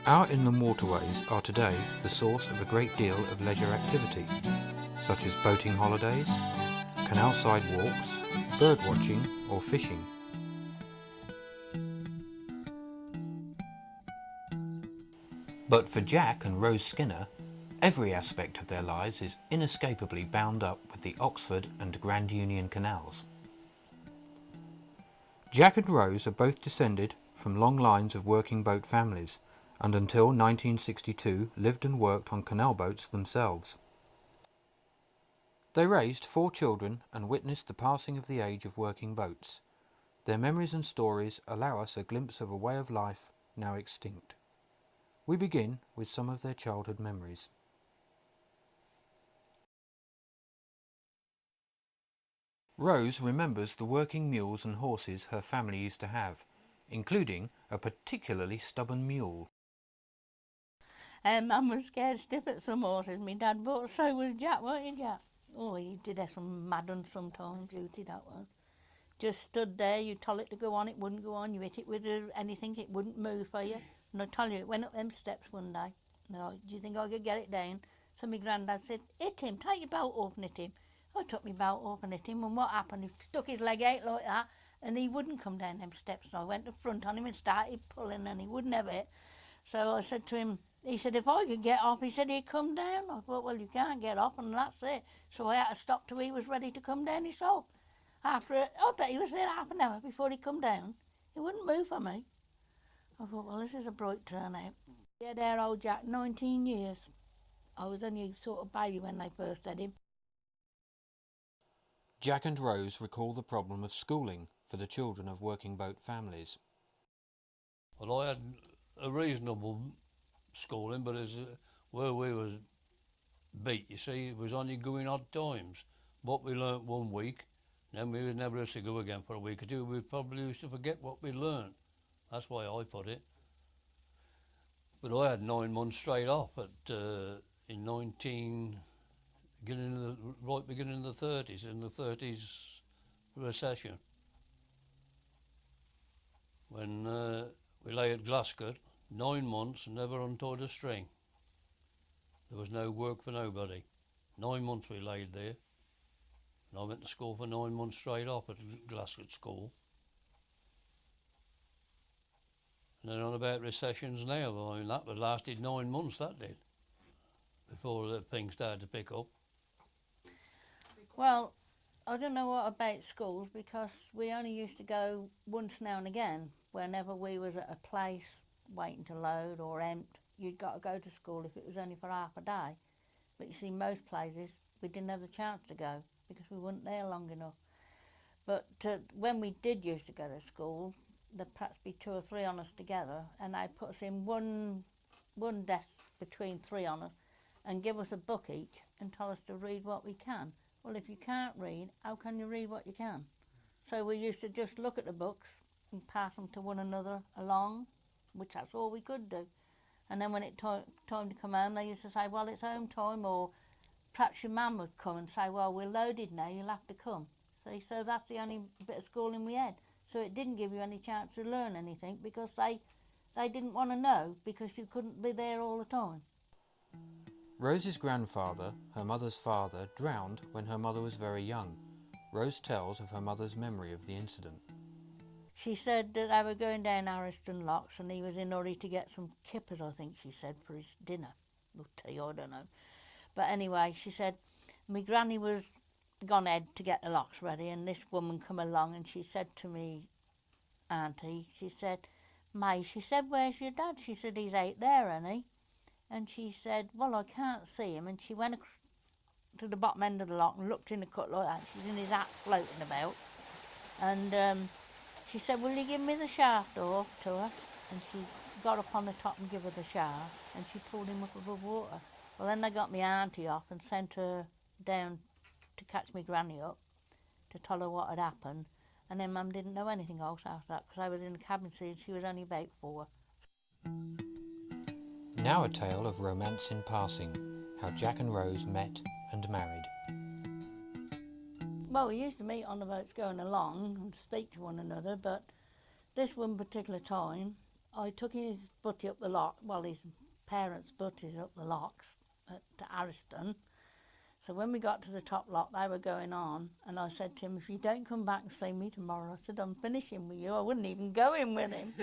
Our inland waterways are today the source of a great deal of leisure activity, such as boating holidays, canal side walks, bird watching or fishing. But for Jack and Rose Skinner, every aspect of their lives is inescapably bound up with the Oxford and Grand Union canals. Jack and Rose are both descended from long lines of working boat families, and until 1962 lived and worked on canal boats themselves. They raised 4 children and witnessed the passing of the age of working boats. Their memories and stories allow us a glimpse of a way of life now extinct. We begin with some of their childhood memories. Rose remembers the working mules and horses her family used to have, including a particularly stubborn mule. Mum was scared stiff at some horses, me dad, but so was Jack, weren't you, Jack? Oh, he did have some mad ones sometimes, Beauty, that was. Just stood there, you told it to go on, it wouldn't go on, you hit it with anything, it wouldn't move for you. And I tell you, it went up them steps one day. No, do you think I could get it down? So my granddad said, hit him, take your belt off and hit him. I took my belt off and hit him, and what happened? He stuck his leg out like that, and he wouldn't come down them steps. And I went to front on him and started pulling, and he wouldn't have it. So I said to him, he said, if I could get off, he said, he'd come down. I thought, well, you can't get off, and that's it. So I had to stop till he was ready to come down himself. I bet he was there half an hour before he come down. He wouldn't move for me. I thought, well, this is a bright turnout. Yeah, there, old Jack, 19 years. I was only sort of baby when they first had him. Jack and Rose recall the problem of schooling for the children of working boat families. Well, I had a reasonable schooling, but as where we was beat, you see, it was only going odd times. What we learnt one week, then we would never have to go again for a week or two. We probably used to forget what we learnt. That's why I put it. But I had 9 months straight off in 19, beginning of the 30s, in the 30s recession. When we lay at Glasgow, 9 months, never untied a string. There was no work for nobody. 9 months we laid there. And I went to school for 9 months straight off at Glasgow School. And then on about recessions now, I mean, that lasted 9 months, that did, before the thing started to pick up. Well, I don't know what about schools, because we only used to go once now and again. Whenever we was at a place waiting to load or empty, you'd got to go to school if it was only for half a day. But you see, most places we didn't have the chance to go because we weren't there long enough. But when we did used to go to school, there'd perhaps be 2 or 3 on us together, and they'd put us in one desk between 3 on us and give us a book each and tell us to read what we can. Well, if you can't read, how can you read what you can? So we used to just look at the books and pass them to one another along, which that's all we could do. And then when it time to come home, they used to say, well, it's home time, or perhaps your mum would come and say, well, we're loaded now, you'll have to come. See, so that's the only bit of schooling we had. So it didn't give you any chance to learn anything, because they didn't want to know, because you couldn't be there all the time. Rose's grandfather, her mother's father, drowned when her mother was very young. Rose tells of her mother's memory of the incident. She said that they were going down Ariston Locks, and he was in a hurry to get some kippers, I think she said, for his dinner. Or tea, I don't know. But anyway, she said, my granny was gone ahead to get the locks ready, and this woman come along, and she said to me, auntie, she said, May, she said, where's your dad? She said, he's out there, ain't he? And she said, well, I can't see him. And she went to the bottom end of the lock and looked in the cut like that. She was in his hat floating about. And she said, will you give me the shaft off to her? And she got up on the top and gave her the shaft, and she pulled him up above water. Well, then they got my auntie off and sent her down to catch me granny up, to tell her what had happened. And then Mum didn't know anything else after that, because I was in the cabin seat. She was only about 4. Now a tale of romance in passing, how Jack and Rose met and married. Well, we used to meet on the boats going along and speak to one another, but this one particular time, I took his butty up the lock, well, his parents' butties up the locks to Ariston. So when we got to the top lock, they were going on, and I said to him, if you don't come back and see me tomorrow, I said, I'm finishing with you. I wouldn't even go in with him.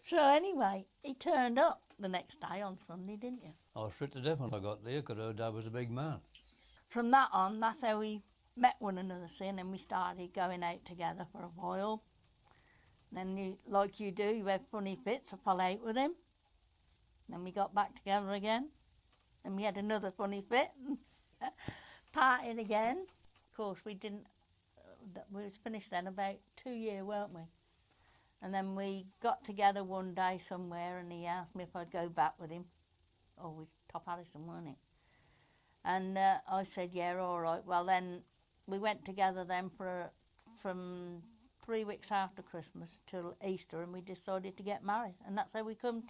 So anyway, he turned up the next day on Sunday, didn't you? I was fit to death when I got there because her dad was a big man. From that on, that's how we met one another, see, and then we started going out together for a while. Then, like you do, you have funny fits, I fell out with him. Then we got back together again. Then we had another funny fit, parted again. Of course, we didn't, we was finished then about 2 years, weren't we? And then we got together one day somewhere, and he asked me if I'd go back with him. Oh, we top Addison, wasn't it? And I said, yeah, all right. Well, then we went together then from 3 weeks after Christmas till Easter, and we decided to get married. And that's how we come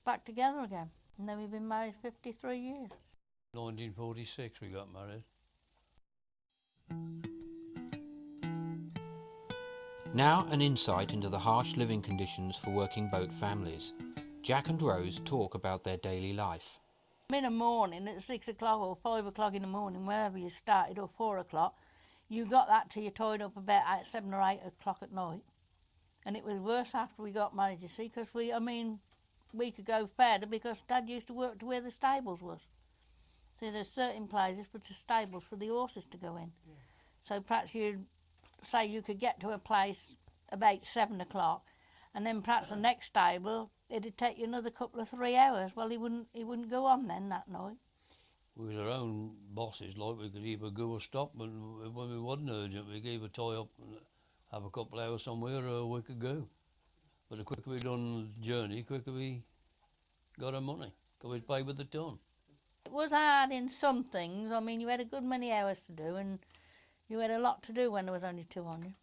back together again. And then we've been married 53 years. 1946 we got married. Now an insight into the harsh living conditions for working boat families. Jack and Rose talk about their daily life. In the morning at 6 o'clock or 5 o'clock in the morning, wherever you started, or 4 o'clock, you got that till you tied up about 7 or 8 o'clock at night. And it was worse after we got married, you see, because we could go further because Dad used to work to where the stables was. See, there's certain places for the stables for the horses to go in. Yes. So perhaps you'd say you could get to a place about 7 o'clock, and then perhaps the next stable, it'd take you another couple of 3 hours. Well, he wouldn't go on then that night. We was our own bosses, like we could either go or stop, and when we wasn't urgent, we could either tie up and have a couple of hours somewhere, or we could go. But the quicker we done the journey, the quicker we got our money, because we'd pay with the ton. It was hard in some things. I mean, you had a good many hours to do, and you had a lot to do when there was only 200.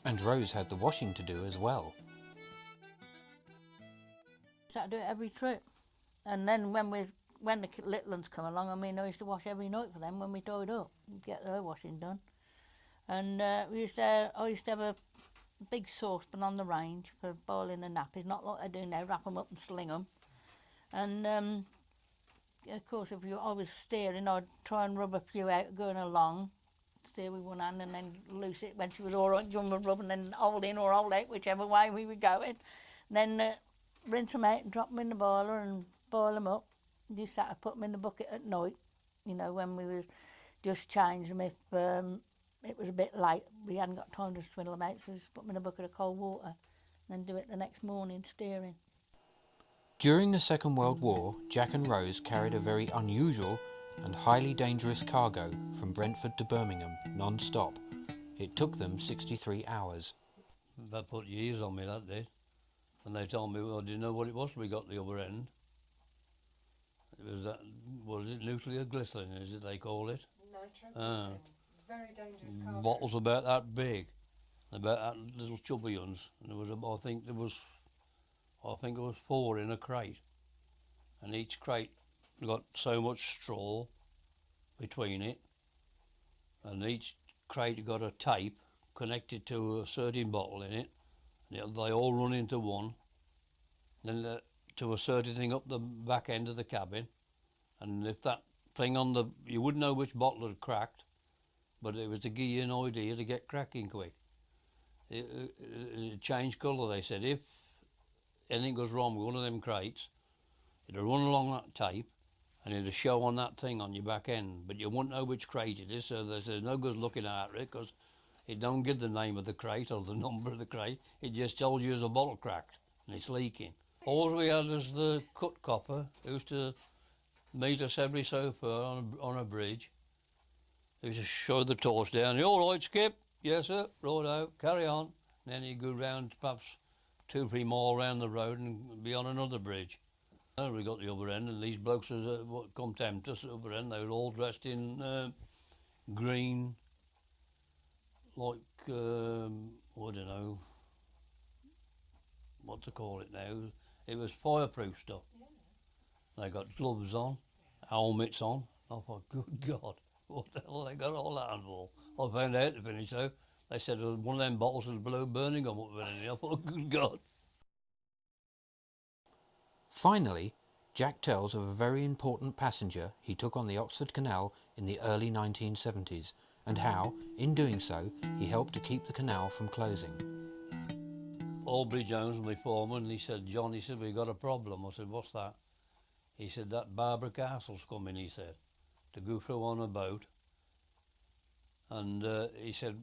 And Rose had the washing to do as well. So I do it every trip. And then when the little ones come along, I mean, I used to wash every night for them when we tied up, get their washing done. And I used to have a big saucepan on the range for boiling the nappies, not like I do now, wrap them up and sling them. And of course, if I was steering, I'd try and rub a few out going along, steer with one hand and then loose it when she was all right, give them a rub and then hold in or hold out, whichever way we were going. Then rinse them out and drop them in the boiler and boil them up. Used to put them in the bucket at night, you know, when we was just change them if it was a bit late. We hadn't got time to swindle them out, so we just put them in a bucket of cold water and then do it the next morning, steering. During the Second World War, Jack and Rose carried a very unusual and highly dangerous cargo from Brentford to Birmingham, non-stop. It took them 63 hours. That put years on me, that did. And they told me, well, I didn't know what it was till we got to the other end. It was that, was it nuclear glycerin, is it they call it? Nitroglycerin. Very dangerous cargo. Bottles about that big, about that little chubby ones. And there was, I think it was 4 in a crate. And each crate got so much straw between it, and each crate got a tape connected to a certain bottle in it. They all run into one, then to a certain thing up the back end of the cabin, and if that thing on the, you wouldn't know which bottle had cracked, but it was to give you an idea to get cracking quick. It changed colour, they said. If anything goes wrong with one of them crates, it'll run along that tape and it'll show on that thing on your back end, but you won't know which crate it is, so there's no good looking at it because it don't give the name of the crate or the number of the crate. It just tells you there's a bottle cracked and it's leaking. All we had was the cut copper. It used to meet us every so far on a bridge. He just showed the torch down. You all right, Skip? Yes, sir. Righto, carry on. And then he'd go round perhaps 2-3 more round the road and be on another bridge. And we got the other end, and these blokes was what come tempt us at the other end. They were all dressed in green, like I don't know what to call it now. It was fireproof stuff. Yeah. They got gloves on, helmets on. I thought, good God, what the hell they got all that on for? I found out to finish though. They said one of them bottles of blue burning gum up with it. I thought, good God. Finally, Jack tells of a very important passenger he took on the Oxford Canal in the early 1970s and how, in doing so, he helped to keep the canal from closing. Aubrey Jones, my foreman, he said, John, he said, we've got a problem. I said, what's that? He said, that Barbara Castle's coming, he said, to go through on a boat. And he said,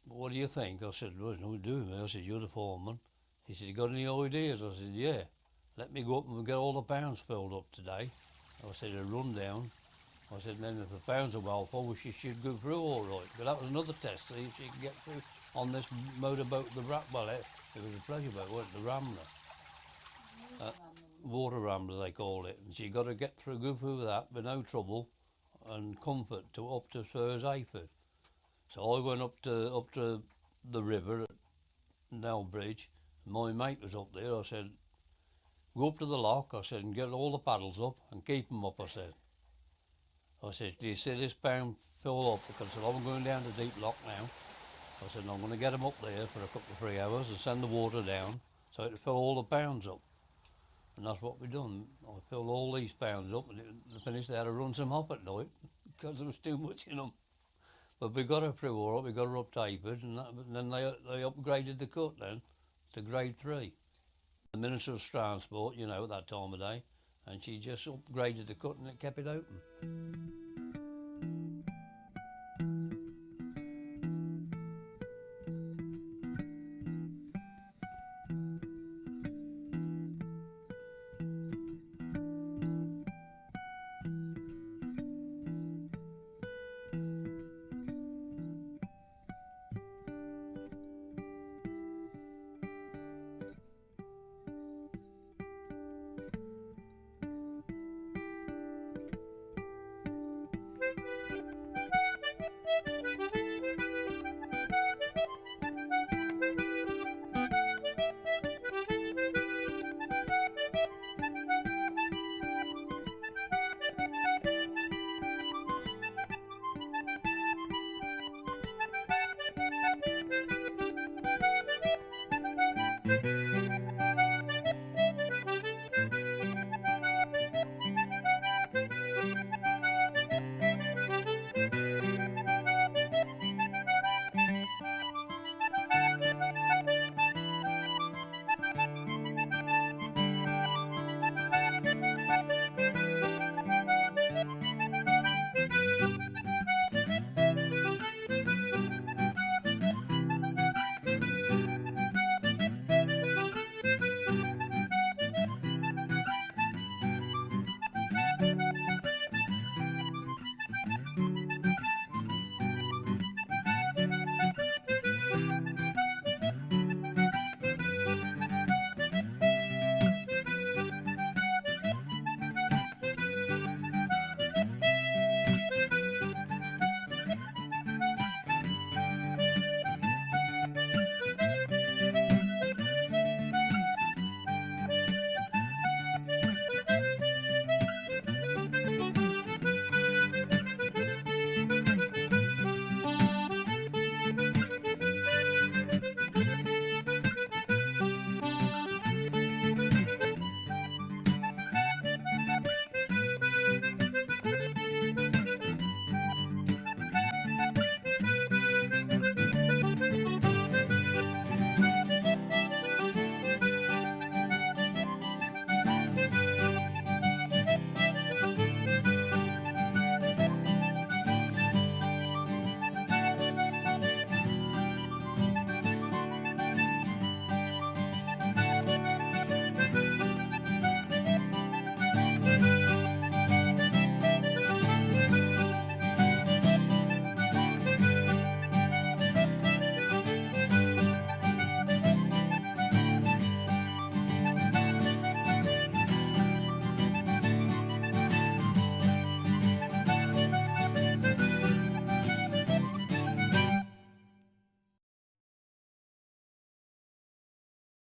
what do you think? I said, well, there's nothing to do with me. I said, you're the foreman. He said, you got any ideas? I said, yeah. Let me go up and get all the pounds filled up today. I said, a rundown. I said, then if the pounds are well full, she should go through all right. But that was another test, see if she could get through on this motorboat, it was a pleasure boat, wasn't it? The Rambler. Water Rambler, they call it. And she got to get through, go through that with no trouble and comfort to up to Spurs Ayford. So I went up to the river at Nell Bridge. My mate was up there. I said, go up to the lock, I said, and get all the paddles up and keep them up, I said. I said, do you see this pound fill up? Because I said, I'm going down to deep lock now. I said, I'm going to get them up there for a couple of 3 hours and send the water down so it'll fill all the pounds up. And that's what we done. I filled all these pounds up and they finished, they had to run some off at night because there was too much in them. But we got her through all right, we got her up to Ayford, and then they upgraded the cut then to grade 3. The Minister of Transport, you know, at that time of day, and she just upgraded the cut and it kept it open.